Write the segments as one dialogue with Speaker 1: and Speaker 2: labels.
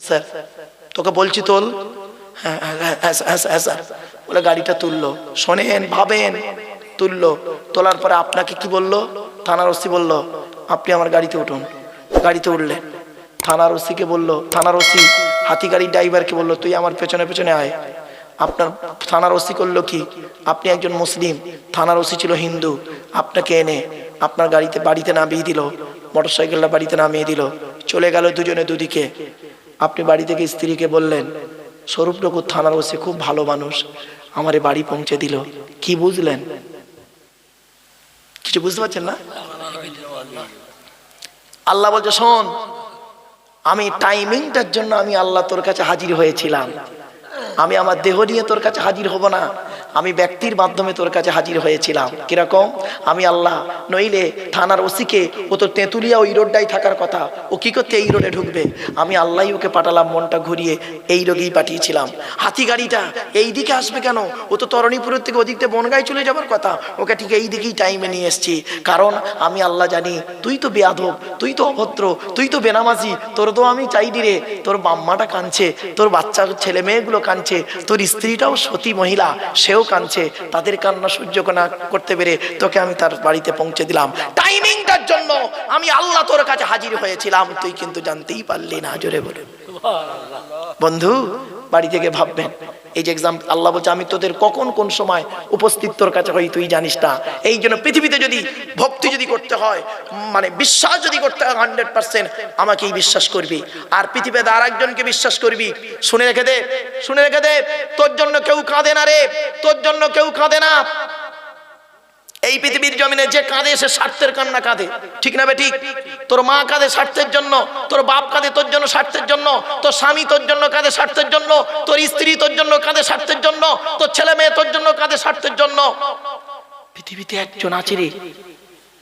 Speaker 1: Sir তোকে বলছি তোল। হ্যাঁ স্যার বলে গাড়িটা তুললো। শোনেন ভাবেন, তুললো, তোলার পরে আপনাকে কি বললো? থানার ওসি বললো আপনি আমার গাড়িতে উঠুন। গাড়িতে উঠলেন, থানার ওসিকে বললো, থানার ওসি হাতি গাড়ির ড্রাইভারকে বললো তুই আমার পেছনে পেছনে আয়। আপনার থানার ওসি করলো কি, আপনি একজন মুসলিম, থানার ওসি ছিল হিন্দু, আপনাকে এনে আপনার গাড়িতে বাড়িতে নামিয়ে দিল, মোটরসাইকেলটা বাড়িতে নামিয়ে দিল, চলে গেল দুজনে দুদিকে। আপনি বাড়ি থেকে স্ত্রীকে বললেন স্বরূপনগর থানার ওসি খুব ভালো মানুষ, আমারে বাড়ি পৌঁছে দিল। কি বুঝলেন? কিছু বুঝতে পারছেন না? আল্লাহ বলছে শোন, আমি টাইমিংটার জন্য আমি আল্লাহ তোর কাছে হাজির হয়েছিলাম। আমি আমার দেহ নিয়ে তোর কাছে হাজির হব না, আমি ব্যক্তির মাধ্যমে তোর কাছে হাজির হয়েছিলাম। কিরকম? আমি আল্লাহ, নইলে থানার ওসিকে, ও তো তেঁতুলিয়া ওই রোডটাই থাকার কথা, ও কি করতে এই রোডে ঢুকবে? আমি আল্লাহই ওকে পাঠালাম, মনটা ঘুরিয়ে এই রোগেই পাঠিয়েছিলাম। হাতি গাড়িটা এই দিকে আসবে কেন? ও তো তরণীপুরের থেকে ওদিক থেকে বনগাঁয় চলে যাবার কথা, ওকে ঠিক এই দিকেই টাইমে নিয়ে এসছি। কারণ আমি আল্লাহ জানি তুই তো বেয়াদব, তুই তো অভদ্র, তুই তো বেনামাজি, তোর তো আমি চাইনি রে। তোর বাম্মাটা কাঁদছে, তোর বাচ্চা ছেলে মেয়েগুলো কাঁদছে, তোর স্ত্রীটাও সতী মহিলা, সেও কাঁদছে, তাদের কান্না সহ্য না করতে পেরে তোকে আমি তার বাড়িতে পৌঁছে দিলাম। টাইমিংটার জন্য আমি আল্লাহ তোর কাছে হাজির হয়েছিলাম, তুই কিন্তু জানতেই পারলি না। জোরে বলে বন্ধু বাড়ি থেকে ভাববেন, এই যে এক্সাম আল্লাহ বলছে আমি তোদের কখন কোন সময় উপস্থিত তোর কাছে হই তুই জানিস না। এই জন্য পৃথিবীতে যদি ভক্তি যদি করতে হয়, মানে বিশ্বাস যদি করতে হয় 100% আমাকেই বিশ্বাস করবি, আর পৃথিবীতে আর একজনকে বিশ্বাস করবি। শুনে রেখে দে, শুনে রেখে দে, তোর জন্য কেউ কাঁদে না রে, তোর জন্য কেউ কাঁদে না। এই পৃথিবীর জমিনে যে কাঁদে সে স্বার্থের কান্না কাঁদে, ঠিক না বেঠিক? তোর মা কাঁদে স্বার্থের জন্য, তোর বাপ কাঁদে তোর জন্য স্বার্থের জন্য, তোর স্বামী তোর জন্য কাঁদে স্বার্থের জন্য, তোর স্ত্রী তোর জন্য কাঁদে স্বার্থের জন্য, তোর ছেলে মেয়ে তোর জন্য কাঁদে স্বার্থের জন্য। পৃথিবীতে একজন আছে রে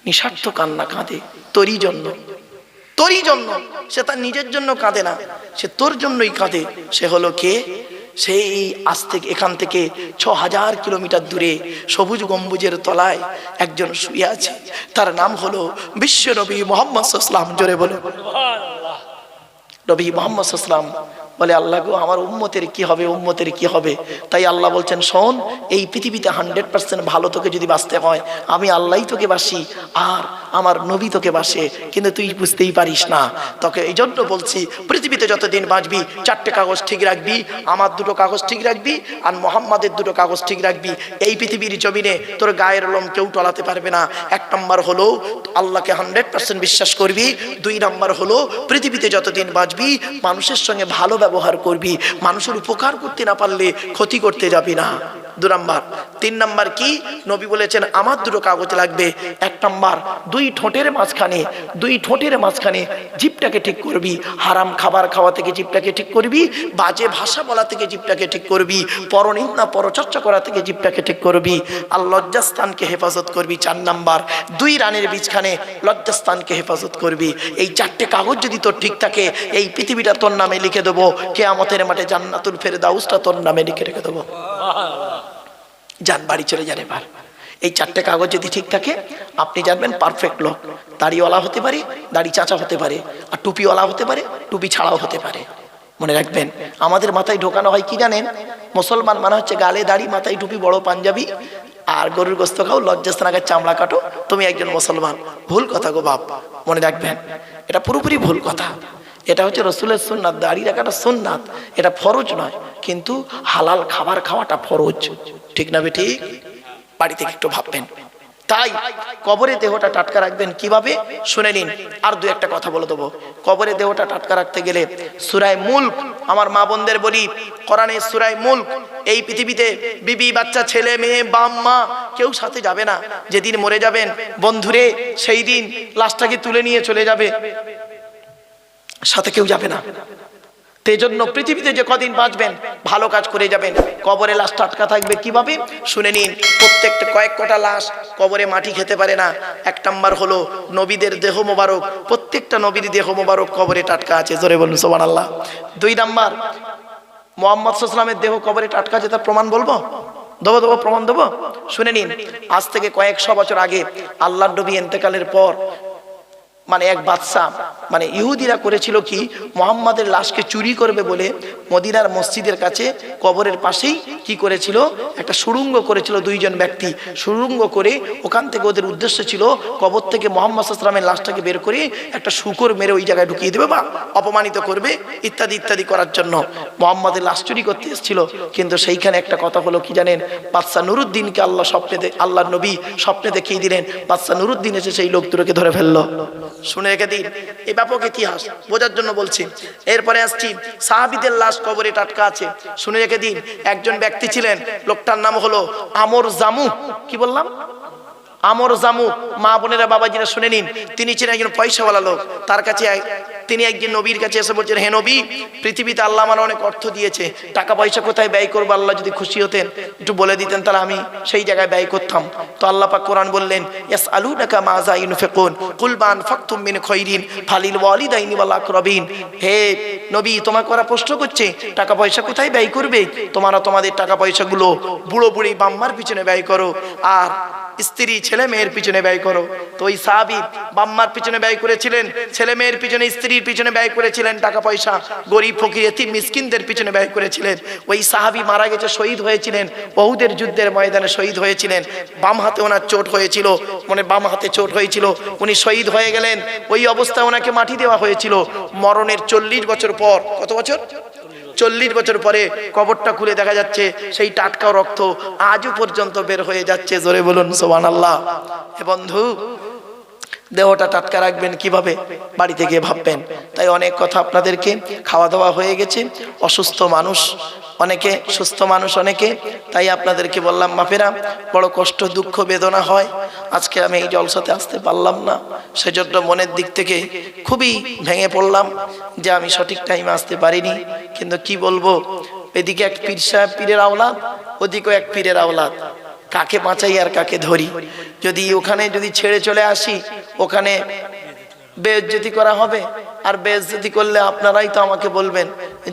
Speaker 1: নিঃস্বার্থ কান্না কাঁদে তোরই জন্য, তোরই জন্য। সে তার নিজের জন্য কাঁদে না, সে তোর জন্যই কাঁদে। সে হলো কে? সেই আজ থেকে এখান থেকে ৬০০০ কিলোমিটার দূরে সবুজ গম্বুজের তলায় একজন শুয়ে আছে, তার নাম হলো বিশ্ব নবী মুহাম্মদ সাল্লাল্লাহু আলাইহি ওয়াসাল্লাম। জোরে বলো সুবহানাল্লাহ। নবী মুহাম্মদ সাল্লাল্লাহু আলাইহি ওয়াসাল্লাম বলে আল্লাহ গো আমার উম্মতের কি হবে, উম্মতের কি হবে? তাই আল্লাহ বলছেন শোন, এই পৃথিবীতে 100% ভালো তোকে যদি বাঁচতে হয় আমি আল্লাহই তোকে বাসি, আর আমার নবী তোকে বাসে, কিন্তু তুই বুঝতেই পারিস না। তোকে এই জন্য বলছি পৃথিবীতে যতদিন বাঁচবি 4টে কাগজ ঠিক রাখবি, আমার 2টো কাগজ ঠিক রাখবি, আর মোহাম্মদের 2টো কাগজ ঠিক রাখবি। এই পৃথিবীর জমিনে তোর গায়ের লোম কেউ টলাতে পারবে না। 1 নম্বর হলো আল্লাহকে 100% বিশ্বাস করবি। 2 নম্বর হলো পৃথিবীতে যতদিন বাঁচবি মানুষের সঙ্গে ভালো ব্যবহার করবি, মানুষের উপকার করতে না পারলে ক্ষতি করতে যাবি না। 2 নম্বর। 3 নম্বর কি? নবী বলেছেন আমার 2টো কাগজ লাগবে। 1 নম্বর 2 ঠোঁটের মাঝখানে, 2 ঠোঁটের মাঝখানে জিভটাকে ঠিক করবি, হারাম খাবার খাওয়া থেকে জিভটাকে ঠিক করবি, বাজে ভাষা বলা থেকে জিভটাকে ঠিক করবি, পরনিন্দা পরচর্চা করা থেকে জিভটাকে ঠিক করবি, আর লজ্জাস্থানকে হেফাজত করবি। 4 নম্বর 2 রানের বীজখানে লজ্জাস্থানকে হেফাজত করবি। এই 4টে কাগজ যদি তোর ঠিক থাকে এই পৃথিবীটা তোর নামে লিখে দেবো, কিয়ামতের মাঠে জান্নাতুল ফেরদাউসটা তোর নামে লিখে রেখে দেবো। যান বাড়ি চলে যান এবার। এই 4টে কাগজ যদি ঠিক থাকে আপনি জানবেন পারফেক্ট লোক। দাড়িওয়ালা হতে পারে, দাড়ি চাচা হতে পারে, আর টুপিওয়ালা হতে পারে, টুপি ছাড়াও হতে পারে। মনে রাখবেন আমাদের মাথায় ঢোকানো হয় কি জানেন? মুসলমান মানে হচ্ছে গালে দাড়ি, মাথায় টুপি, বড় পাঞ্জাবি, আর গরুর গোস্ত খাও, লজ্জাস্থান আগে চামড়া কাটো, তুমি একজন মুসলমান। ভুল কথা গো বাপ, মনে রাখবেন এটা পুরোপুরি ভুল কথা। এটা হচ্ছে রসুলের সুন্নাত, দাড়ি রাখাটা সুন্নাত, এটা ফরজ নয়, কিন্তু হালাল খাবার খাওয়াটা ফরজ, ঠিক না বেঠিক? বাড়ি থেকে একটু ভাববেন। তাই কবরে দেহটা টাটকা রাখবেন কিভাবে শুনে নিন। আর 2-একটা কথা বলে দেবো। কবরে দেহটা টাটকা রাখতে গেলে সূরা মুলক, আমার মা বোনদের বলি, কোরআনের সূরা মুলক, এই পৃথিবীতে বিবি বাচ্চা ছেলে মেয়ে বাপ মা কেউ সাথে যাবে না। যেদিন মরে যাবেন বন্ধুরে সেই দিন লাশটাকে তুলে নিয়ে চলে যাবে, সাথে কেউ যাবে না। সেই জন্য পৃথিবীতে যে কদিন বাঁচবেন ভালো কাজ করে যাবেন। কবরে লাশ টাটকা থাকবে কিভাবে শুনে নিন। প্রত্যেকটা কয়েক কটা লাশ কবরে মাটি খেতে পারে না। 1 নম্বর হলো নবীদের দেহ মোবারক, প্রত্যেকটা নবীর দেহ মোবারক কবরে টাটকা আছে, জোরে বলুন সুবহানাল্লাহ। 2 নম্বর মুহাম্মদ সাল্লাল্লাহু আলাইহি ওয়াসাল্লামের দেহ কবরে টাটকা আছে, তার প্রমাণ বলবো, দেবো প্রমাণ দেবো, শুনে নিন। আজ থেকে কয়েকশো বছর আগে আল্লাহর নবী ইন্তেকালের পর মানে এক বাদশা, মানে ইহুদিরা করেছিল কি, মুহাম্মাদের লাশকে চুরি করবে বলে মদিনার মসজিদের কাছে কবরের পাশেই কি করেছিল, একটা সুড়ঙ্গ করেছিল। দুইজন ব্যক্তি সুড়ঙ্গ করে ওখান থেকে ওদের উদ্দেশ্য ছিল কবর থেকে মুহাম্মদ সাল্লাল্লাহু আলাইহি ওয়াসাল্লামের লাশটাকে বের করে একটা শূকর মেরে ওই জায়গায় ঢুকিয়ে দেবে বা অপমানিত করবে ইত্যাদি ইত্যাদি করার জন্য মুহাম্মাদের লাশ চুরি করতে এসেছিল। কিন্তু সেইখানে একটা কথা হলো কি জানেন, বাদশা নুরুদ্দিনকে আল্লাহর নবী স্বপ্নে দেখিয়ে দিলেন। বাদশা নুরুদ্দিন এসে সেই লোক দুটোকে ধরে ফেললো। শুনে রেখে দিন, এই ব্যাপক ইতিহাস বোঝার জন্য বলছি। এরপরে আসছি, সাহাবীদের লাশ কবরে টাটকা আছে। শুনে রেখে দিন, একজন ব্যক্তি ছিলেন, লোকটার নাম হলো আমর জামু। কি বললাম? আমর জামু। মা বোনেরা, বাবাজিরা শুনে নিন, তিনি ছিলেন একজন পয়সাওয়ালা লোক। তার কাছে তিনি একজন নবীর কাছে এসে বলছেন, হে নবী, পৃথিবীতে আল্লাহ আমার অনেক অর্থ দিয়েছে, টাকা পয়সা কোথায় ব্যয় করবো, আল্লাহ যদি খুশি হতেন একটু বলে দিতেন, তাহলে আমি সেই জায়গায় ব্যয় করতাম। তো আল্লাহ পাক কোরআন বললেন, ইয়াসআলুনাকা মাযা ইউনফিকুন কুল মা আনফাকতুম মিন খায়রিন ফালিল ওয়ালিদাইনি ওয়াল আকরাবিন। হে নবী, তোমাকে ওরা প্রশ্ন করছে টাকা পয়সা কোথায় ব্যয় করবে, তোমরা তোমাদের টাকা পয়সাগুলো বুড়ো বুড়ি বাম্মার পিছনে ব্যয় করো, আর স্ত্রী ছেলে মেয়ের পিছনে ব্যয় করো। তো ওই সাহাবী বাম্মার পিছনে ব্যয় করেছিলেন, ছেলে মেয়ের পিছনে, স্ত্রীর পিছনে ব্যয় করেছিলেন টাকা পয়সা, গরিব ফকির এতিম মিসকিনদের পিছনে ব্যয় করেছিলেন। ওই সাহাবী মারা গেছে, শহীদ হয়েছিলেন, উহুদের যুদ্ধের ময়দানে শহীদ হয়েছিলেন। বাম হাতে ওনার চোট হয়েছিল, মানে বাম হাতে চোট হয়েছিল, উনি শহীদ হয়ে গেলেন। ওই অবস্থায় ওনাকে মাটি দেওয়া হয়েছিল। মরণের 40 বছর পর, কত বছর? 40 বছর পরে কবরটা খুলে দেখা যাচ্ছে সেই টাটকা রক্ত আজও পর্যন্ত বের হয়ে যাচ্ছে। জোরে বলুন সুবহানাল্লাহ। হে বন্ধু, দেহটা টাটকা রাখবেন কিভাবে, বাড়িতে গিয়ে ভাববেন। তাই অনেক কথা আপনাদেরকে, খাওয়া দাওয়া হয়ে গেছে, অসুস্থ মানুষ অনেকে, সুস্থ মানুষ অনেকে, তাই আপনাদেরকে বললাম মাফেরা, বড় কষ্ট দুঃখ বেদনা হয়। আজকে আমি এই জলসাতে আসতে পারলাম না, সেজন্য মনের দিক থেকে খুবই ভেঙে পড়লাম যে আমি সঠিক টাইমে আসতে পারিনি। কিন্তু কি বলবো, এদিকে এক পীর সাহেব পীরের আওলাদ, ওদিকেও এক পীরের আওলাদ, কাকে বাঁচাই আর কাকে ধরি। যদি ওখানে যদি ছেড়ে চলে আসি, ওখানে বেইজ্জতি করা হবে, আর বেইজ্জতি করলে আপনারাই তো আমাকে বলবেন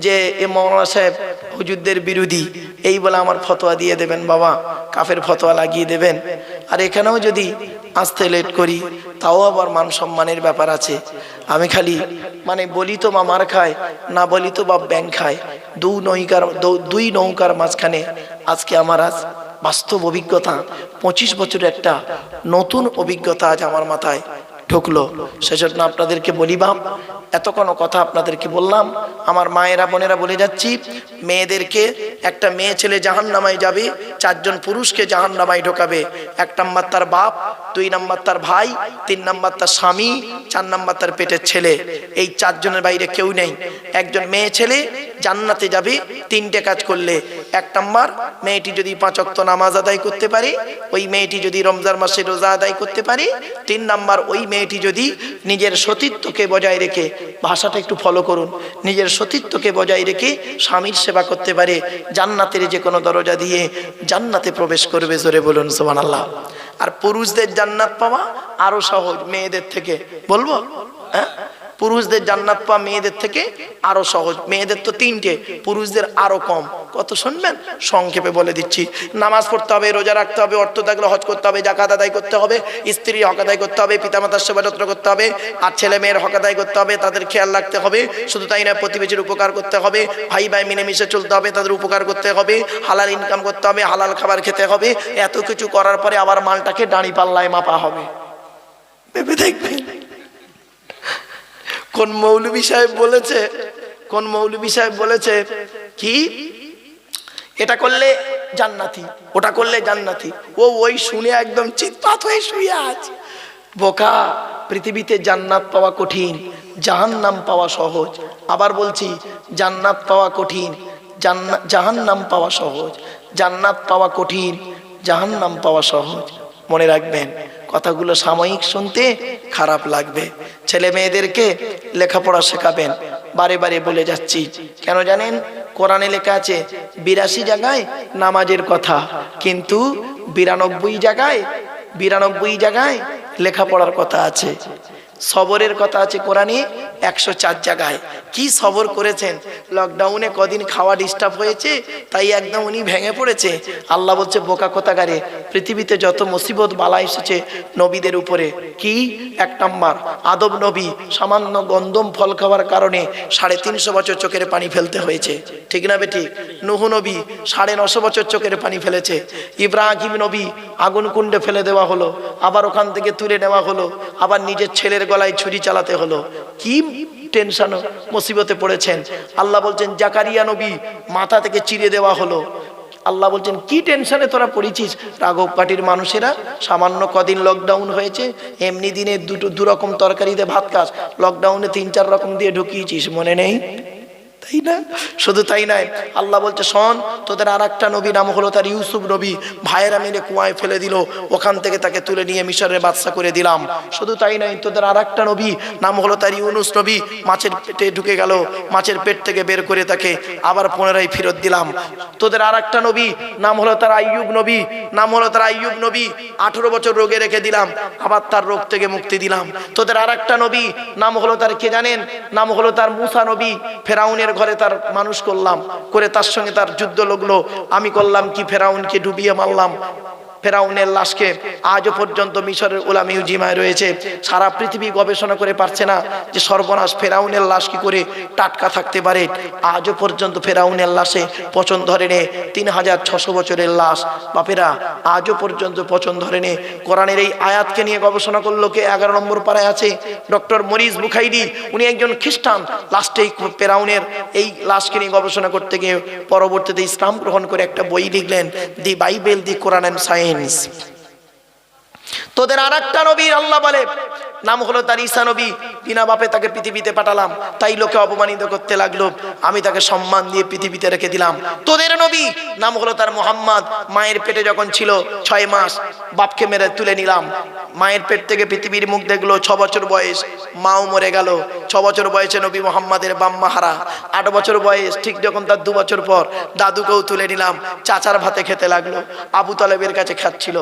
Speaker 1: যে এ মাওলানা সাহেব হুজুরদের বিরোধী, এই বলে আমার ফতোয়া দিয়ে দেবেন, বাবা কাফের ফতোয়া লাগিয়ে দেবেন। আর এখানেও যদি আসতে লেট করি, তাও আবার মান সম্মানের ব্যাপার আছে। আমি খালি মানে বলি তো বা মার খায়, না বলি তো বা ব্যাং খায়। দুই নৌকার মাঝখানে আজকে আমার বাস্তব অভিজ্ঞতা, 25 বছরের একটা নতুন অভিজ্ঞতা আজ আমার মাথায় ঢুকলো। সেজন্য আপনাদেরকে বলি, বাপ এত কোনো কথা আপনাদেরকে বললাম। আমার মায়েরা বোনেরা বলে যাচ্ছি, মেয়েদেরকে, একটা মেয়ে ছেলে জাহান্নামায় যাবে, 4 জন পুরুষকে জাহান্নামায় ঢোকাবে। 1 নাম্বার তার বাপ, 2 নাম্বার তার ভাই, 3 নাম্বার তার স্বামী, 4 নাম্বার তার পেটের ছেলে। এই 4 জনের বাইরে কেউ নেই। একজন মেয়ে ছেলে জান্নাতে যাবে 3টে কাজ করলে। 1 নাম্বার, মেয়েটি যদি 5 ওয়াক্ত নামাজ আদায় করতে পারে, ওই মেয়েটি যদি রমজান মাসে রোজা আদায় করতে পারে। 3 নাম্বার, ওই মেয়েটি যদি নিজের সতীত্বকে বজায় রেখে, ভাষাটা একটু ফলো করুন, নিজের সতীত্বকে বজায় রেখে স্বামীর সেবা করতে পারে, জান্নাতের যে কোনো দরজা দিয়ে জান্নাতে প্রবেশ করবে। জোরে বলুন সুবহানাল্লাহ। আর পুরুষদের জান্নাত পাওয়া আরো সহজ মেয়েদের থেকে, বলবো হ্যাঁ, পুরুষদের জান্নাত পাওয়া মেয়েদের থেকে আরো সহজ। মেয়েদের তো 3টে, পুরুষদের আরো কম। কত শুনবেন? সংক্ষেপে বলে দিচ্ছি। নামাজ পড়তে হবে, রোজা রাখতে হবে, অর্থ থাকলে হজ করতে হবে, যাকাত আদায় করতে হবে, স্ত্রীর হক আদায় করতে হবে, পিতামাতার সেবা যত্ন করতে হবে, আর ছেলে মেয়ের হক আদায় করতে হবে, তাদের খেয়াল রাখতে হবে। শুধু তাই না, প্রতিবেশীর উপকার করতে হবে, ভাই ভাই মিলেমিশে চলতে হবে, তাদের উপকার করতে হবে, হালাল ইনকাম করতে হবে, হালাল খাবার খেতে হবে। এত কিছু করার পরে আবার মালটাকে দাঁড়ি পাল্লায় মাপা হবে। ভেবে দেখবেন কোন মৌলভী সাহেব বলেছে, কোন মৌলভী সাহেব বলেছে কি এটা করলে জান্নাতি, ওটা করলে জান্নাতি। ওই শুনে একদম চিৎপাত হয়ে শুয়ে আছে। বোকা, পৃথিবীতে জান্নাত পাওয়া কঠিন, জাহান্নাম পাওয়া সহজ। আবার বলছি, জান্নাত পাওয়া কঠিন, জাহান্নাম পাওয়া সহজ। জান্নাত পাওয়া কঠিন, জাহান্নাম পাওয়া সহজ। মনে রাখবেন, কথাগুলো সাময়িক শুনতে খারাপ লাগবে। ছেলে মেয়েদেরকে লেখাপড়া শেখাবেন, বারে বারে বলে যাচ্ছি। কেন জানেন? কোরআনে লেখা আছে 82 জায়গায় নামাজের কথা, কিন্তু 92 জায়গায় লেখাপড়ার কথা আছে। সবরের কথা আছে কোরআনে 104 জায়গায়। কি সবর করেছেন, লকডাউনে কদিন খাওয়া ডিস্টার্ব হয়েছে তাই একদম উনি ভেঙে পড়েছে। আল্লাহ বলছে বোকা কোথাকারে, পৃথিবীতে যত মুসিবত বালা এসেছে নবীদের উপরে, কি 1 নম্বর আদম নবী সামান্য গন্ধম ফল খাওয়ার কারণে 350 বছর চোখের পানি ফেলতে হয়েছে, ঠিক না বেঠিক? নূহ নবী 950 বছর চোখের পানি ফেলেছে। ইব্রাহিম নবী আগুন কুণ্ডে ফেলে দেওয়া হলো, আবার ওখান থেকে তুলে নেওয়া হলো, আবার নিজের ছেলের গলায় ছুরি চালাতে হলো। কি টেনশন মুসিবতে পড়েছেন। আল্লাহ বলছেন জাকারিয়া নবী মাথা থেকে চিরে দেওয়া হলো। আল্লাহ বলছেন কি টেনশনে তোরা পড়েছিস? রাঘব পার্টির মানুষেরা সামান্য কদিন লকডাউন হয়েছে, এমনি দিনে দু রকম তরকারিতে ভাত খাস, লকডাউনে 3-4 রকম দিয়ে ঢুকিয়েছিস, মনে নেই? তাই না? শুধু তাই নয়, আল্লাহ বলছে শোন, তোদের আর একটা নবী নাম হলো তার ইউসুফ নবী, ভাইয়েরা মিলে কুয়ায় ফেলে দিল, ওখান থেকে তাকে তুলে নিয়ে মিশরের বাদশা করে দিলাম। শুধু তাই নয়, তোদের আর একটা নবী নাম হলো তার ইউনুস নবী, মাছের পেটে ঢুকে গেল, মাছের পেট থেকে বের করে তাকে আবার পুনরায় ফেরত দিলাম। তোদের আর একটা নবী নাম হলো তার আইয়ুব নবী, 18 বছর রোগে রেখে দিলাম, আবার তার রোগ থেকে মুক্তি দিলাম। তোদের আর একটা নবী নাম হলো তার, কে জানেন? নাম হলো তার মুসা নবী, ফেরাউনের ঘরে তার মানুষ করলাম, করে তার সঙ্গে তার যুদ্ধ লাগলো, আমি করলাম কি ফেরাউনকে ডুবিয়ে মারলাম। ফেরাউনের লাশকে আজও পর্যন্ত মিশরের উলা মিউজিয়ামে রয়েছে। সারা পৃথিবী গবেষণা করে পারছে না যে সর্বনাশ ফেরাউনের লাশ কি করে টাটকা থাকতে পারে। আজও পর্যন্ত ফেরাউনের লাশে পচন ধরে নে, 3600 বছরের লাশ বাপেরা, আজও পর্যন্ত পচন ধরে নে। কোরআনের এই আয়াতকে নিয়ে গবেষণা করলো কে? 11 নম্বর পারায় আছে ডক্টর মরিস বুখাইরি, উনি একজন খ্রিস্টান। লাস্টেই ফেরাউনের এই লাশকে নিয়ে গবেষণা করতে গিয়ে পরবর্তীতে ইসলাম গ্রহণ করে একটা বই লিখলেন, the Bible, the Quran and science. তোদের আর একটা নবী আল্লাহ বলে নাম হলো তার ঈসা নবী, বিনা বাপে তাকে পৃথিবীতে পাঠালাম, তাই লোকে অপমানিত করতে লাগলো, আমি তাকে সম্মান দিয়ে পৃথিবীতে রেখে দিলাম। তোদের নবী নাম হলো তার মুহাম্মদ, মায়ের পেটে যখন ছিল 6 মাস, বাপকে মেরে তুলে নিলাম, মায়ের পেট থেকে পৃথিবীর মুখ দেখলো, 6 বছর বয়স মাও মরে গেল। 6 বছর বয়সে নবী মুহাম্মাদের বাম্মা হারা, 8 বছর বয়স ঠিক যখন তার 2 বছর পর দাদুকেও তুলে নিলাম, চাচার ভাতে খেতে লাগলো, আবু তালেবের কাছে খাচ্ছিল।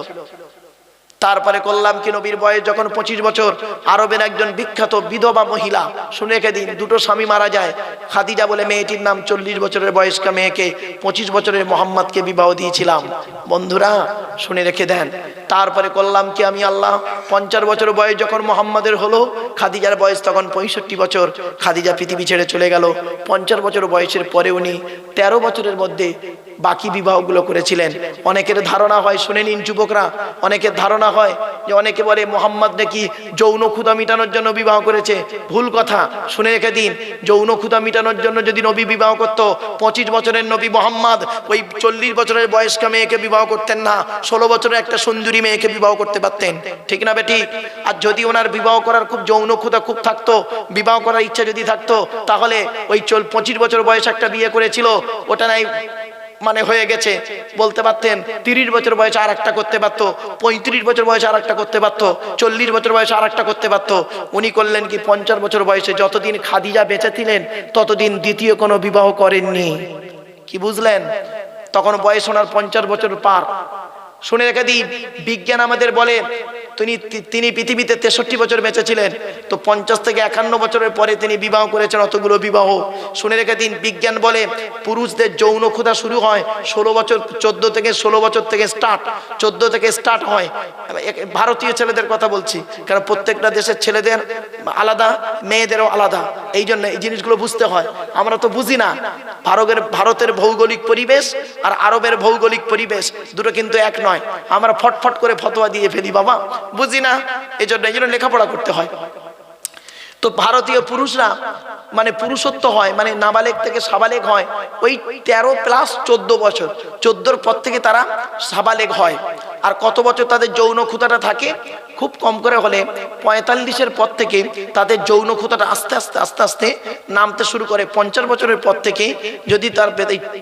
Speaker 1: তারপরে করলাম কি, নবীর বয়স যখন 25 বছর, আরবের একজন বিখ্যাত বিধবা মহিলা, শুনে রেখে দিন, 2টো স্বামী মারা যায়, খাদিজা বলে মেয়েটির নাম, 40 বছরের বয়স্কা মেয়েকে 25 বছরের মোহাম্মদকে বিবাহ দিয়েছিলাম। বন্ধুরা শুনে রেখে দেন। তারপরে করলাম কি আমি আল্লাহ, 50 বছর বয়স যখন মোহাম্মদের হলো, খাদিজার বয়স তখন 65 বছর, খাদিজা পৃথিবী ছেড়ে চলে গেল। 50 বছর বয়সের পরে উনি 13 বছরের মধ্যে বাকি বিবাহগুলো করেছিলেন। অনেকের ধারণা হয়, শুনে নিন যুবকরা, অনেকের ধারণা হয় যে অনেকে বলে মোহাম্মদ নাকি যৌন ক্ষুধা মিটানোর জন্য বিবাহ করেছে। ভুল কথা, শুনে রেখে দিন। যৌন ক্ষুধা মিটানোর জন্য যদি নবী বিবাহ করত, 25 বছরের নবী মোহাম্মদ ওই 40 বছরের বয়স্কা মেয়েকে বিবাহ করতেন না, 16 বছরের একটা সুন্দরী মেয়েকে বিবাহ করতে পারতেন, ঠিক না বেটি? আর যদি ওনার বিবাহ করার খুব যৌন ক্ষুধা খুব থাকতো, বিবাহ করার ইচ্ছা যদি থাকতো, তাহলে ওই 25 বছর বয়স একটা বিয়ে করেছিল, ওটা নাই মানে হয়ে গেছে, বলতে পারতেন 30 বছর বয়সে আর একটা করতে পারতো, 35 বছর বয়সে আর একটা করতে পারতো, 40 বছর বয়সে আর একটা করতে পারতো। উনি করলেন কি, 50 বছর বয়সে যতদিন খাদিজা বেঁচে ছিলেন ততদিন দ্বিতীয় কোনো বিবাহ করেননি। কি বুঝলেন? তখন বয়স ওনার 50 বছর পার। শুনে রেখে দিন, বিজ্ঞান আমাদের বলে তিনি পৃথিবীতে 63 বছর বেঁচে ছিলেন, তো 50 থেকে 51 বছরের পরে তিনি বিবাহ করেছেন অতগুলো বিবাহ। শুনে রেখে দিন, বিজ্ঞান বলে পুরুষদের যৌন ক্ষুধা শুরু হয় 16 বছর, 14 থেকে 16 বছর থেকে স্টার্ট, 14 থেকে স্টার্ট হয়। ভারতীয় ছেলেদের কথা বলছি, কারণ প্রত্যেকটা দেশের ছেলেদের আলাদা, মেয়েদেরও আলাদা, এই জন্য এই জিনিসগুলো বুঝতে হয়। আমরা তো বুঝি না। ভারতের ভৌগোলিক পরিবেশ আর আরবের ভৌগোলিক পরিবেশ দুটো কিন্তু এক নয়। আমরা ফটফট করে ফতোয়া দিয়ে ফেলি, বাবা বুঝি না, এই জন্য লেখাপড়া করতে হয়। তো ভারতীয় পুরুষরা মানে পুরুষত্ব হয়, মানে নাবালেগ থেকে সাবালেগ হয় ওই 13+14 বছর, 14-র পর থেকে তারা সাবালেগ হয়। আর কত বছর তাদের যৌন ক্ষুধাটা থাকে? খুব কম করে হলে 45-এর পর থেকে তাদের যৌন ক্ষুধাটা আস্তে আস্তে আস্তে আস্তে নামতে শুরু করে। 50 বছরের পর থেকে যদি তার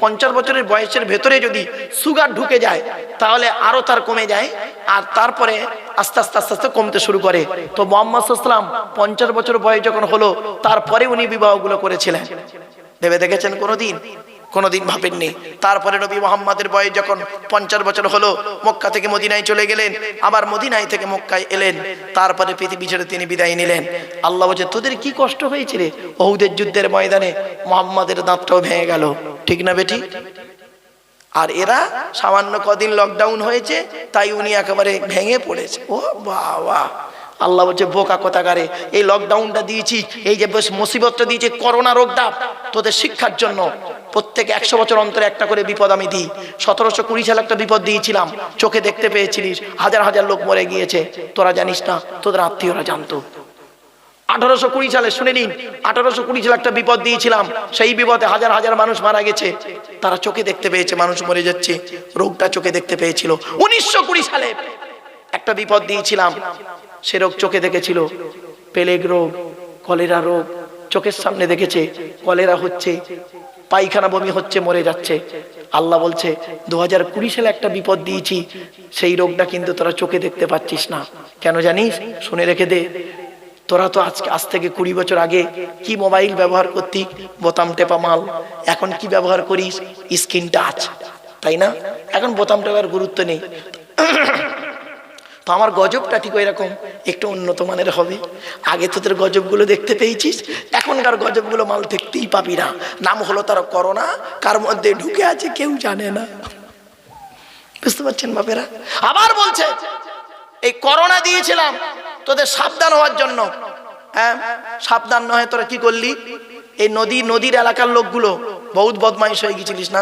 Speaker 1: 50 বছরের বয়সের ভেতরে যদি সুগার ঢুকে যায় তাহলে আরো তার কমে যায়, আর তারপরে আস্তে আস্তে আস্তে আস্তে কমতে শুরু করে। তো মুহাম্মদ সাল্লাল্লাহু আলাইহি ওয়াসাল্লাম 50 বছর বয়স যখন হলো তারপরে উনি বিবাহগুলো করেছিলেন। ভেবে দেখেছেন কোনোদিন? কোনোদিন ভাবেননি। তারপরে নবী মুহাম্মাদের বয়স যখন 50 বছর হলো, মক্কা থেকে মদিনায় চলে গেলেন, আবার মদিনায় থেকে মক্কায় এলেন, তারপরে পৃথিবী ছেড়ে তিনি বিদায় নিলেন। আল্লাহ বলছে, তোদের কি কষ্ট হয়েছে রে উহুদের যুদ্ধের ময়দানে, মুহাম্মাদের দাঁতটাও ভেঙে গেল, ঠিক না বেটি? আর এরা সামান্য কদিন লকডাউন হয়েছে, তাই উনি একেবারে ভেঙে পড়েছে। ও বাবা, আল্লাহ বলছে, বোকা কোথাকারে, এই লকডাউনটা দিয়েছি, এই যে মুসিবতটা দিয়েছি, করোনা রোগটা, তোদের শিক্ষার জন্য। প্রত্যেক 100 বছর অন্তরে একটা করে বিপদ আমি দিই। 1720 সালে একটা বিপদ দিয়েছিলাম, চোখে দেখতে পেয়েছিলিস, হাজার হাজার লোক মরে গিয়েছে, তোরা জানিস না, তোদের আত্মীয়রা জানতো। 1820 সালে, শুনে নিন, 1820 সালে একটা বিপদ দিয়েছিলাম, সেই বিপদে হাজার হাজার মানুষ মারা গেছে, তারা চোখে দেখতে পেয়েছে মানুষ মরে যাচ্ছে, রোগটা চোখে দেখতে পেয়েছিল। 1920 সালে একটা বিপদ দিয়েছিলাম, সে রোগ চোখে দেখেছিল, প্লেগ রোগ, কলেরা রোগ, চোখের সামনে দেখেছে কলেরা হচ্ছে, পায়খানা বমি হচ্ছে, মরে যাচ্ছে। আল্লাহ বলছে, 2020 সালে একটা বিপদ দিয়েছি, সেই রোগটা কিন্তু তোরা চোখে দেখতে পাচ্ছিস না। কেন জানিস? শুনে রেখে দে। তোরা তো আজ থেকে 20 বছর আগে কি মোবাইল ব্যবহার করতি? বোতাম টেপা মাল। এখন কি ব্যবহার করিস? স্ক্রিন টাচ, তাই না? এখন বোতাম টেপার গুরুত্ব নেই। তো আমার গজবটা ঠিক ওই রকম, একটু উন্নত মানের হবে। আগে তোদের গজবগুলো দেখতে পেয়েছিস, এখনকার গজবগুলো মাল দেখতেই পাবি না। নাম হলো তার করোনা, কার মধ্যে ঢুকে আছে কেউ জানে না। বুঝতে পারছেন বাপেরা? আবার বলছে, এই করোনা দিয়েছিলাম তোদের সাবধান হওয়ার জন্য। হ্যাঁ, সাবধান নয় তোরা কি করলি? এই নদীর এলাকার লোকগুলো বহুত বদমাইশ হয়ে গেছিলিস না?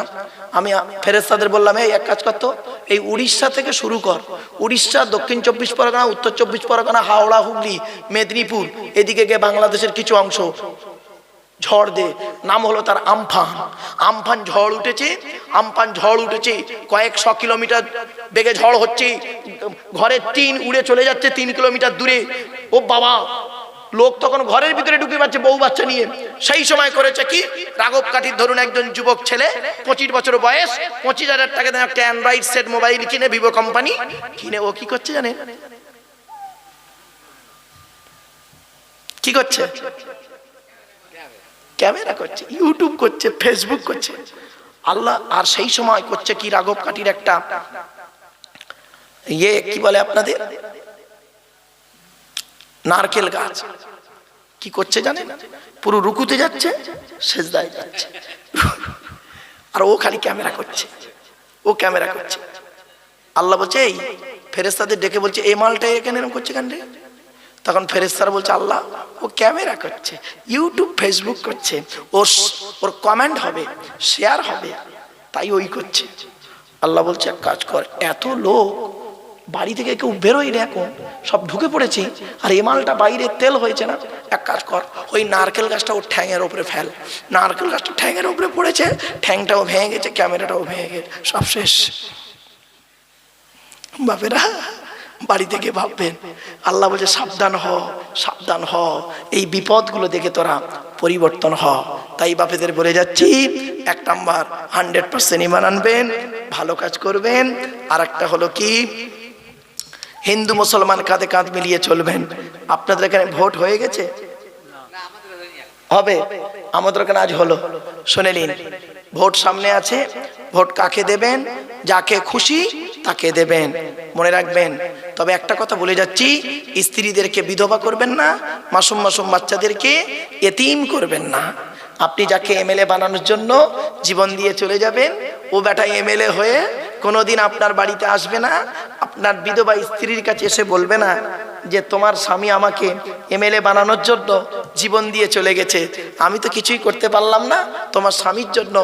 Speaker 1: আমি ফেরেশতাদের বললাম, এই এক কাজ করতো, এই উড়িষ্যা থেকে শুরু কর, উড়িষ্যা, দক্ষিণ 24 পরগনা, উত্তর 24 পরগনা, হাওড়া, হুগলি, মেদিনীপুর, এদিকে গিয়ে বাংলাদেশের কিছু অংশ ঝড় দে। নাম হলো তার আমফান। আমফান ঝড় উঠেছে, আমফান ঝড় উঠেছে, কয়েকশো কিলোমিটার বেগে ঝড় হচ্ছে, ঘরের টিন উড়ে চলে যাচ্ছে 3 কিলোমিটার দূরে। ও বাবা, লোক তখন ঘরের ভিতরে ঢুকে পাচ্ছে বউ বাচ্চা নিয়ে। সেই সময় করেছে কি, রাঘব কাঠির ধরুন একজন যুবক ছেলে, 25 বছর বয়স, 25,000 টাকা দিয়ে একটা অ্যান্ড্রয়েড সেট মোবাইল কিনে, ভিভো কোম্পানি কিনে, ও কি করছে জানেন? কি করছে? ক্যামেরা করছে, ইউটিউব করছে, ফেসবুক করছে। আল্লাহ, আর সেই সময় করছে কি, রাঘব কাঠির একটা কি বলে আপনাদের, নারকেল গাছ, কি করছে জানেন? পুরো রুকুতে যাচ্ছে, সেজদায় যাচ্ছে, আর ও খালি ক্যামেরা করছে, ও ক্যামেরা করছে। আল্লাহ বলছে, এই ফেরেশতাদের ডেকে বলছে, এই মালটা এখানে এরকম করছে কেন রে? তখন ফেরেশতারা বলছে, আল্লাহ, ও ক্যামেরা করছে, ইউটিউব ফেসবুক করছে, ওর কমেন্ট হবে, শেয়ার হবে, তাই ওই করছে। আল্লাহ বলছে, এক কাজ কর, এত লোক বাড়ি থেকে কেউ বেরোয় না, এখন সব ঢুকে পড়েছি, আর এই মালটা বাইরে তেল হয়েছে না, এক কাজ কর, ওই নারকেল গাছটা ওর ঠ্যাঙের উপরে ফেল। নারকেল গাছটা ঠ্যাঙের উপরে পড়েছে, ঠ্যাংটাও ভেঙে গেছে, ক্যামেরাটাও ভেঙে গেছে, সব শেষ। বাপেরা, বাড়ি থেকে ভাববেন। আল্লাহ বলছে, সাবধান হ, সাবধান হ, এই বিপদগুলো দেখে তোরা পরিবর্তন হ। তাই বাপেদের বলে যাচ্ছি, 1 নাম্বার 100% ঈমান আনবেন, ভালো কাজ করবেন। আর একটা হলো কি, হিন্দু মুসলমান কাঁধে কাঁধ মিলিয়ে চলবেন। আপনাদের এখানে ভোট হয়ে গেছে? হবে, আমাদের এখানে আজ হলো। শুনে নিন, ভোট সামনে আছে, ভোট কাকে দেবেন? যাকে খুশি তাকে দেবেন, মনে রাখবেন। তবে একটা কথা বলে যাচ্ছি, স্ত্রীদেরকে বিধবা করবেন না, মাসুম মাসুম বাচ্চাদেরকে এতিম করবেন না। আপনি যাকে এমএলএ বানানোর জন্য জীবন দিয়ে চলে যাবেন, ও বেটা এমএলএ হয়ে কোনোদিন আপনার বাড়িতে আসবে না, আপনার বিধবা স্ত্রীর কাছে এসে বলবে না যে তোমার স্বামী আমাকে এমএলএ বানানোর জন্য জীবন দিয়ে চলে গেছে, আমি তো কিছুই করতে পারলাম না, তোমার স্বামীর জন্য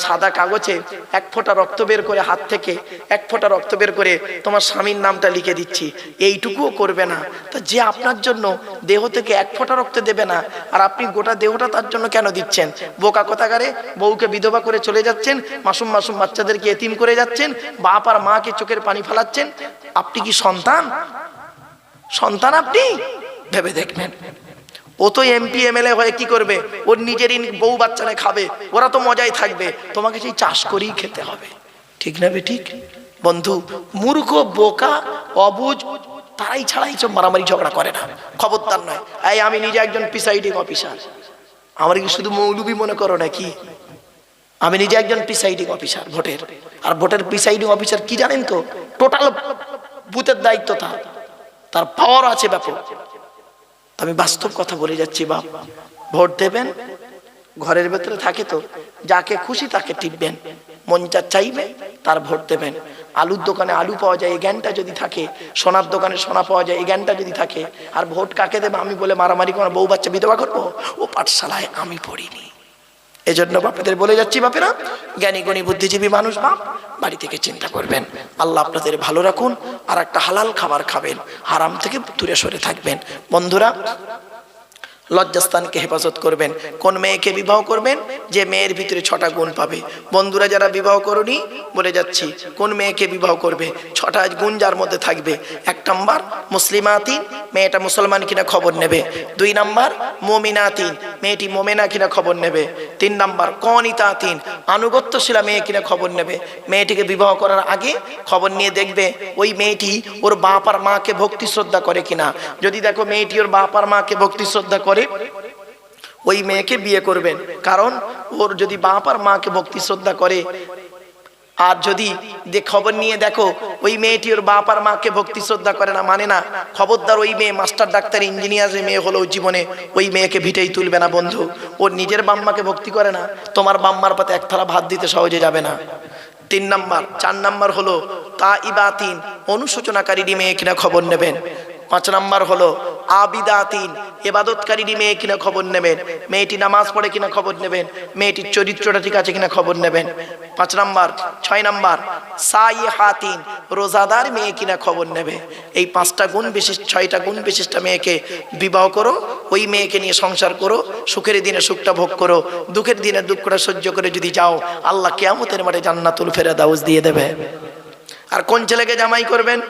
Speaker 1: সাদা কাগজে 1 ফোঁটা রক্ত বের করে, হাত থেকে 1 ফোঁটা রক্ত বের করে তোমার স্বামীর নামটা লিখে দিচ্ছি, এইটুকুও করবে না। তা যে আপনার জন্য দেহ থেকে 1 ফোঁটা রক্ত দেবে না, আর আপনি গোটা দেহটা তার জন্য কেন দিচ্ছেন? বোকা কোথাকারে, বউকে বিধবা করে চলে যাচ্ছেন, মাসুম মাসুম বাচ্চাদেরকে এতিম করে যাচ্ছেন, বাপ আর মাকে চোখের পানি ফেলাচ্ছেন। আপনি কি সন্তান? সন্তান আপনি? ভেবে দেখবেন। ও তো এমপি এমএলএ হয়ে কি করবে? ওর নিজেরই বউ বাচ্চারা খাবে, ওরা তো মজাই থাকবে, তোমাকে সেই চাষ করেই খেতে হবে, ঠিক না বে ঠিক? বন্ধু, মূর্খ, বোকা, অবুঝ, তারাই ছাড়া এইসব মারামারি ঝগড়া করে না, খবরদার নয়। এই আমি নিজে একজন প্রিসাইডিং অফিসার, আমার কি শুধু মৌলবি মনে করো নাকি? আমি নিজে একজন প্রিসাইডিং অফিসার ভোটের, আর ভোটের প্রিসাইডিং অফিসার কি জানেন তো, টোটাল বুথের দায়িত্ব তার পাওয়ার আছে ব্যাপক। আমি বাস্তব কথা বলে যাচ্ছি বাপ, ভোট দেবেন, ঘরের ভেতরে থাকে তো যাকে খুশি তাকে টিপবেন, মন যা চাইবে তার ভোট দেবেন। আলুর দোকানে আলু পাওয়া যায় এই জ্ঞানটা যদি থাকে, সোনার দোকানে সোনা পাওয়া যায় এই জ্ঞানটা যদি থাকে, আর ভোট কাকে দেবে আমি বলে মারামারি করে বউ বাচ্চা বিধবা করবো, ও পাঠশালায় আমি পড়িনি। এজন্য বাপেদের বলে যাচ্ছি, বাপেরা জ্ঞানী গুণী বুদ্ধিজীবী মানুষ বাপ, বাড়ি থেকে চিন্তা করবেন, আল্লাহ আপনাদের ভালো রাখুন, আর একটা হালাল খাবার খাবেন, হারাম থেকে দূরে সরে থাকবেন। বন্ধুরা, লজ্জাস্থানকে হেফাজত করবেন। কোন মেয়েকে বিবাহ করবেন যে মেয়ের ভিতরে 6টা গুণ পাবে। বন্ধুরা যারা বিবাহ করনি বলে যাচ্ছি, কোন মেয়েকে বিবাহ করবে 6টা গুণ যার মধ্যে থাকবে। 1 নাম্বার মুসলিমাতিন, মেয়েটা মুসলমান কিনা খবর নেবে। 2 নাম্বার মুমিনাতিন, মেয়েটি মোমেনা কিনা খবর নেবে। 3 নাম্বার কনিতাতিন, আনুগত্যশীলা মেয়ে কিনা খবর নেবে। মেয়েটিকে বিবাহ করার আগে খবর নিয়ে দেখবে ওই মেয়েটি ওর বাপ আর মাকে ভক্তি শ্রদ্ধা করে কিনা। যদি দেখো মেয়েটি ওর বাপ আর মাকে ভক্তি শ্রদ্ধা করে, ওই মেয়েকে বিয়ে করবেন। কারণ ওর যদি বাপ আর মাকে ভক্তি শ্রদ্ধা করে, আর যদি খবর নিয়ে দেখো ওই মেয়েটি ওর বাপ আর মাকে ভক্তি শ্রদ্ধা করে না, মানে না, খবরদার ওই মেয়ে মাস্টার ডাক্তার ইঞ্জিনিয়ারের মেয়ে হলো জীবনে ওই মেয়েকে ভিটেই তুলবে না বন্ধু। ওর নিজের বাম্মাকে ভক্তি করে না, তোমার বাম্মার পাতে এক থালা ভাত দিতে সহজে যাবে না। 3 নাম্বার 4 নাম্বার হলো তাইবাতিন, অনুশোচনাকারী মেয়ে কিনা খবর নেবেন। 5 নাম্বার হলো আবিদাতিন, ইবাদতকারী মেয়ে কিনা খবর নেবেন। মেয়েটি নামাজ পড়ে কিনা খবর নেবেন, মেয়েটির চরিত্রটা ঠিক আছে কিনা খবর নেবেন। 5 নাম্বার 6 নাম্বার সাইহাতিন, রোজাদার মেয়ে কিনা খবর নেবে। এই 5টা গুণ বিশিষ্ট 6টা গুণ বিশিষ্ট মেয়েকে বিবাহ করো, ওই মেয়েকে নিয়ে সংসার করো, সুখের দিনে সুখটা ভোগ করো, দুঃখের দিনে দুঃখটা সহ্য করে যদি যাও, আল্লাহ কিয়ামতের মাঠে জান্নাতুল ফেরদাউস দিয়ে দেবে। আর কোন ছেলেকে জামাই করবেন?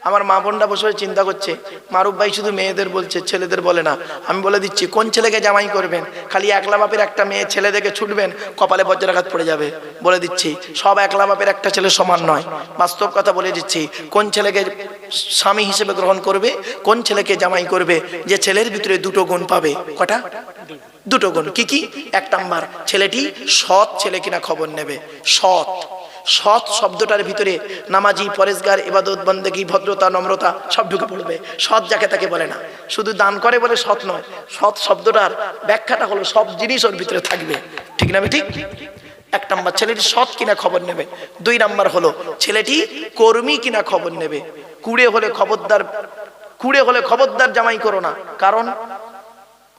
Speaker 1: আমার মা বোনরা বসে চিন্তা করছে, মারুফ ভাই শুধু মেয়েদের বলছে, ছেলেদের বলে না। আমি বলে দিচ্ছি কোন ছেলেকে জামাই করবেন। খালি একলা বাপের একটা মেয়ে ছেলে দেখে ছুটবেন, কপালে বজ্রাঘাত পড়ে যাবে। বলে দিচ্ছি সব একলা বাপের একটা ছেলে সমান নয়, বাস্তব কথা বলে দিচ্ছি। কোন ছেলেকে স্বামী হিসেবে গ্রহণ করবে, কোন ছেলেকে জামাই করবে, যে ছেলের ভিতরে 2টো গুণ পাবে। কটা? 2টো গুণ। কি কি? 1 নাম্বার, ছেলেটি সৎ ছেলে কিনা খবর নেবে। সৎ, সৎ শব্দটার ভিতরে নামাজি, পরেশগার, ইবাদত, বন্দেগী, ভদ্রতা, নম্রতা সব ঢুকে পড়বে। সৎ যাকে তাকে বলে না, শুধু দান করে বলে সৎ নয়। সৎ শব্দটার ব্যাখ্যাটা হলো সব জিনিস ওর ভিতরে থাকবে। ঠিক না ঠিক? 1 নাম্বার ছেলেটি সৎ কিনা খবর নেবে। 2 নাম্বার হলো ছেলেটি কর্মী কিনা খবর নেবে। কুড়ে হলে খবরদার জামাই করো না। কারণ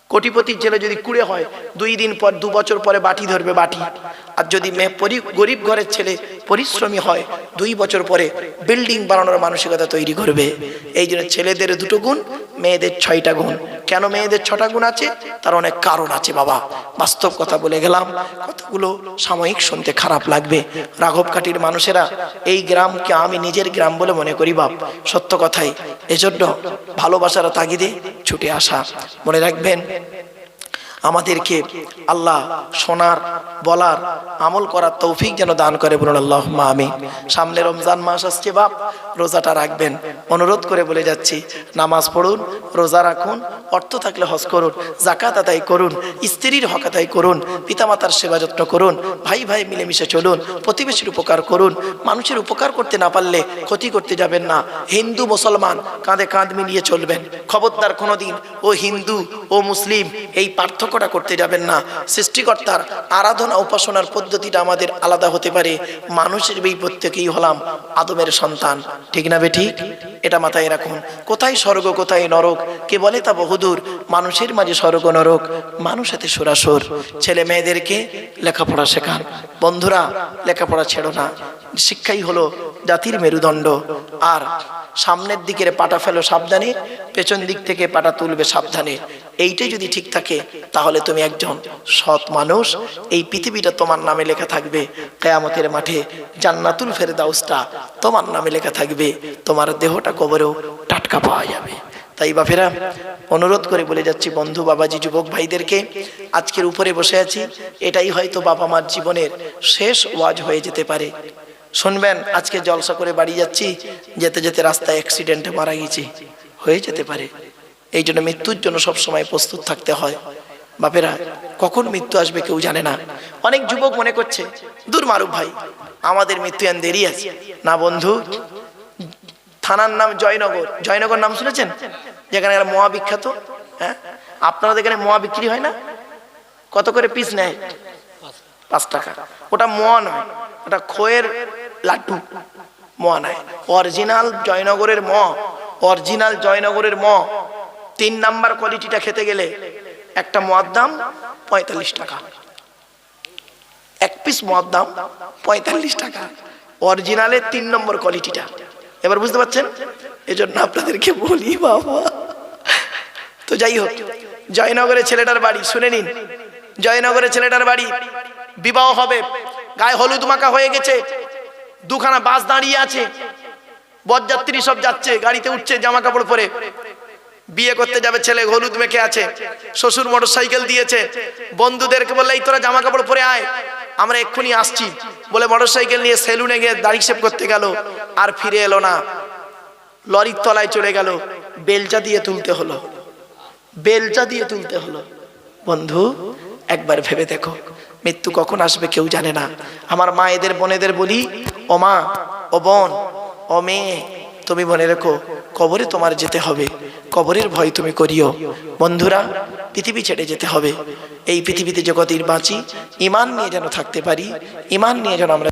Speaker 1: কোটিপতির ছেলে যদি কুড়ে হয়, 2 দিন পর 2 বছর পরে বাটি ধরবে, বাটি। আর যদি মেয়ে গরিব ঘরের ছেলে পরিশ্রমী হয়, 2 বছর পরে বিল্ডিং বানানোর মানসিকতা তৈরি করবে। এই জন্য ছেলেদের 2টো গুণ, মেয়েদের 6টা গুণ। কেন মেয়েদের 6টা গুণ আছে? তার অনেক কারণ আছে বাবা। বাস্তব কথা বলে গেলাম, কথাগুলো সাময়িক শুনতে খারাপ লাগবে। রাঘবকাঠির মানুষেরা এই গ্রামকে আমি নিজের গ্রাম বলে মনে করি বাপ, সত্য কথাই। এজন্য ভালোবাসার তাগিদে ছুটে আসা। মনে রাখবেন, আমাদেরকে আল্লাহ শোনার, বলার, আমল করার তৌফিক যেন দান করে, বলুন আল্লাহুম্মা আমিন। সামনে রমজান মাস আসছে বাপ, রোজাটা রাখবেন। অনুরোধ করে বলে যাচ্ছি, নামাজ পড়ুন, রোজা রাখুন, অর্থ থাকলে হজ করুন, যাকাত আদায় করুন, স্ত্রীর হক আদায় করুন, পিতামাতার সেবা যত্ন করুন, ভাই ভাই মিলেমিশে চলুন, প্রতিবেশীর উপকার করুন। মানুষের উপকার করতে না পারলে ক্ষতি করতে যাবেন না। হিন্দু মুসলমান কাঁধে কাঁধ মিলিয়ে চলবেন। খবরদার কোনোদিন ও হিন্দু ও মুসলিম এই পার্থক্যটা করতে যাবেন না। সৃষ্টিকর্তার আরাধনা উপাসনার পদ্ধতিটা আমাদের আলাদা হতে পারে। মানুষের এই প্রত্যেকেই হলাম আদমের সন্তান। ঠিক না বেঠিক? এটা মাথায় রাখুন। কোথায় স্বর্গ কোথায় নরক কে বলে তা বহুদূর। মানুষের মাঝে স্বর্গ নরক, মানুষেতে সুরাসুর। ছেলে মেয়েদেরকে লেখাপড়া শেখান। বন্ধুরা, লেখাপড়া ছেড়ো না। শিক্ষাই হলো জাতির মেরুদণ্ড। আর সামনের দিকের পাটা ফেলো সাবধানে, পেছন দিক থেকে পাটা তুলবে সাবধানে। এইটাই যদি ঠিক থাকে তাহলে তুমি একজন সৎ মানুষ। এই পৃথিবীটা তোমার নামে লেখা থাকবে, কিয়ামতের মাঠে জান্নাতুল ফেরদাউসটা তোমার নামে লেখা থাকবে, তোমার দেহটা কবরেও টাটকা পাওয়া যাবে। তাই বাপেরা, অনুরোধ করে বলে যাচ্ছি বন্ধু, বাবাজি, যুবক ভাইদেরকে, আজকের উপরে বসে আছি, এটাই হয়তো বাবা মার জীবনের শেষ ওয়াজ হয়ে যেতে পারে। শুনবেন, আজকে জলসা করে বাড়ি যাচ্ছি, যেতে যেতে রাস্তায় অ্যাক্সিডেন্টে মারা গেছি, হয়ে যেতে পারে। এই জন্য মৃত্যুর জন্য সবসময় প্রস্তুত থাকতে হয়। বাপেরা, কখন মৃত্যু আসবে কেউ জানে না। অনেক যুবক মনে করছে দূর মারুফ ভাই, আমাদের মৃত্যু এন দেরি আছে। না বন্ধু, থানার নাম জয়নগর। জয়নগর নাম শুনেছেন? যেখানে মোয়া বিখ্যাত। হ্যাঁ, আপনাদের এখানে মোয়া বিক্রি হয় না? কত করে পিস নেয়? 5 টাকা। ওটা মোয়া নয়, ওটা খোয়ের লাড্ডু। মোয়া নয়, অরিজিনাল জয়নগরের ম। অরিজিনাল জয়নগরের ম 3 নাম্বার কোয়ালিটিটা খেতে গেলে একটা মোয়ার দাম 45 টাকা। এক পিস মোয়ার দাম 45 টাকা, অরিজিনালের 3 নম্বর কোয়ালিটিটা। এবার বুঝতে পারছেন? এজন্য আপনাদেরকে বলি বাবা। তো যাই হোক, জয়নগরের ছেলেটার বাড়ি শুনে নিন। জয়নগরের ছেলেটার বাড়ি, বিবাহ হবে, গায়ে হলুদ মাখা হয়ে গেছে, 2খানা বাস দাঁড়িয়ে আছে, বরযাত্রী সব যাচ্ছে, গাড়িতে উঠছে জামা কাপড় পরে। বিয়ে করতে যাবে ছেলে, হলুদ মেখে আছে, শ্বশুর মোটরসাইকেল দিয়েছে, বন্ধুদেরকে বললে এই তোরা জামা কাপড় পরে আয়, আমরা এক্ষুনি আসছি বলে মোটরসাইকেল নিয়ে সেলুনে গিয়ে দাড়ি শেভ করতে গেল, আর ফিরে এলো না। লরির তলায় চলে গেল, বেলচা দিয়ে তুলতে হলো, বেলচা দিয়ে তুলতে হলো। বন্ধু, একবার ভেবে দেখো, মৃত্যু কখন আসবে কেউ জানে না। আমার মায়েদের বোনেদের বলি, ও মা, ও বোন, ও মেয়ে, তুমি মনে রেখো কবরে তোমার যেতে হবে, কবরের ভয় তুমি করিও। বন্ধুরা, পৃথিবী ছেড়ে যেতে হবে। এই পৃথিবীতে যে কদিন বাঁচি, ঈমান নিয়ে যেন থাকতে পারি, ঈমান নিয়ে যেন আমরা